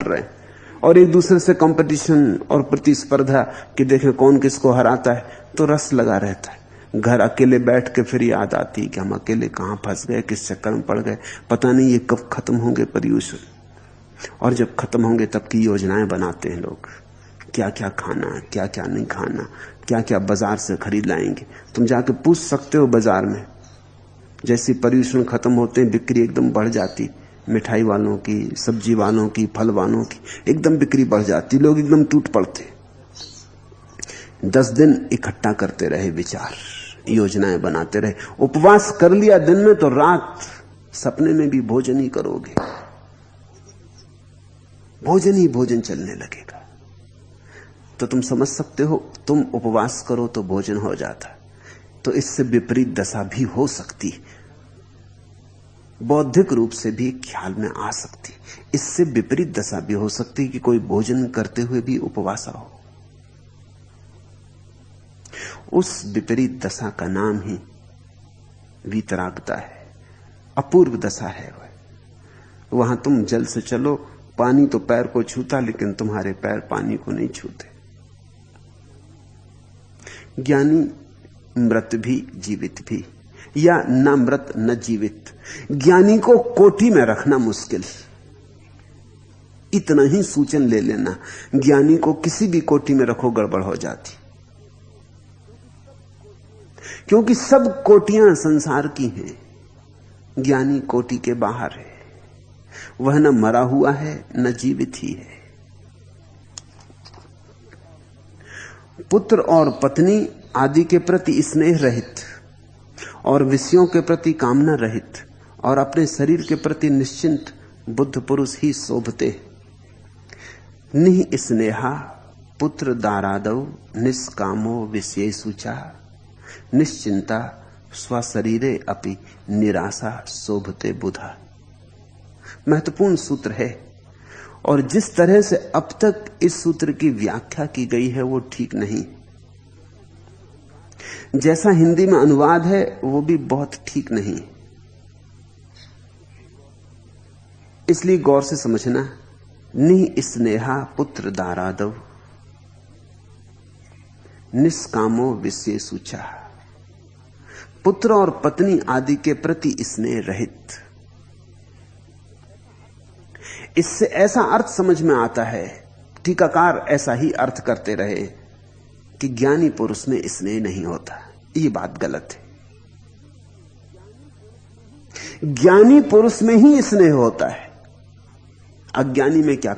रहे हैं और एक दूसरे से कंपटीशन और प्रतिस्पर्धा कि देखें कौन किसको हराता है, तो रस लगा रहता है। घर अकेले बैठ के फिर याद आती कि हम अकेले कहां फंस गए, किस चक्कर में पड़ गए, पता नहीं ये कब खत्म होंगे पर्यूषण। और जब खत्म होंगे तब की योजनाएं बनाते हैं लोग, क्या क्या खाना, क्या क्या नहीं खाना, क्या क्या बाजार से खरीद लाएंगे। तुम जाके पूछ सकते हो बाजार में, जैसे पर्यूषण खत्म होते हैं बिक्री एकदम बढ़ जाती, मिठाई वालों की, सब्जी वालों की, फल वालों की एकदम बिक्री बढ़ जाती, लोग एकदम टूट पड़ते। 10 दिन इकट्ठा करते रहे विचार, योजनाएं बनाते रहे। उपवास कर लिया दिन में तो रात सपने में भी भोजन ही करोगे, भोजन ही भोजन चलने लगेगा। तो तुम समझ सकते हो, तुम उपवास करो तो भोजन हो जाता, तो इससे विपरीत दशा भी हो सकती, बौद्धिक रूप से भी ख्याल में आ सकती। इससे विपरीत दशा भी हो सकती कि कोई भोजन करते हुए भी उपवासा हो। उस विपरीत दशा का नाम ही वीतरागता है, अपूर्व दशा है। वहां तुम जल से चलो, पानी तो पैर को छूता लेकिन तुम्हारे पैर पानी को नहीं छूते। ज्ञानी मृत भी जीवित भी, या न मृत न जीवित। ज्ञानी को कोटि में रखना मुश्किल, इतना ही सूचन ले लेना। ज्ञानी को किसी भी कोटि में रखो गड़बड़ हो जाती, क्योंकि सब कोटियां संसार की हैं, ज्ञानी कोटि के बाहर है। वह न मरा हुआ है न जीवित ही है। पुत्र और पत्नी आदि के प्रति स्नेह रहित और विषयों के प्रति कामना रहित और अपने शरीर के प्रति निश्चिंत बुद्ध पुरुष ही शोभते। निः स्नेहा पुत्र दारादौ निष्कामो विषयेषु च निश्चिंता स्वशरीरे अपि निराशा शोभते बुधा। महत्वपूर्ण सूत्र है, और जिस तरह से अब तक इस सूत्र की व्याख्या की गई है वो ठीक नहीं। जैसा हिंदी में अनुवाद है वो भी बहुत ठीक नहीं, इसलिए गौर से समझना। निः स्नेहा पुत्र दारादौ निष्कामो विषयेषु च, पुत्र और पत्नी आदि के प्रति स्नेह रहित। इससे ऐसा अर्थ समझ में आता है, टीकाकार ऐसा ही अर्थ करते रहे कि ज्ञानी पुरुष में स्नेह नहीं होता। ये बात गलत है। ज्ञानी पुरुष में ही स्नेह होता है, अज्ञानी में क्या।